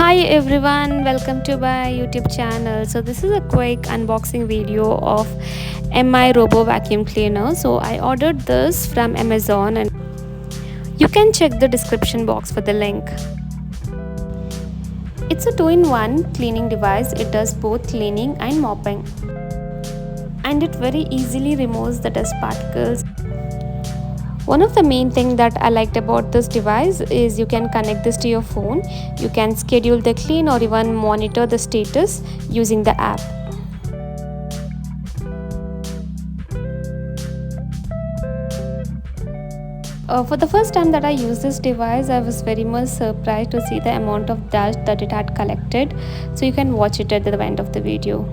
Hi everyone, welcome to my YouTube channel. So this is a quick unboxing video of MI Robot Vacuum Cleaner. So I ordered this from Amazon and you can check the description box for the link. It's a 2-in-1 cleaning device. It does both cleaning and mopping. And it very easily removes the dust particles. One of the main things that I liked about this device is you can connect this to your phone. You can schedule the clean or even monitor the status using the app. For the first time that I used this device, I was very much surprised to see the amount of dust that it had collected. So you can watch it at the end of the video.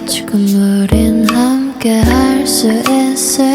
지금 우린 함께 할 수 있을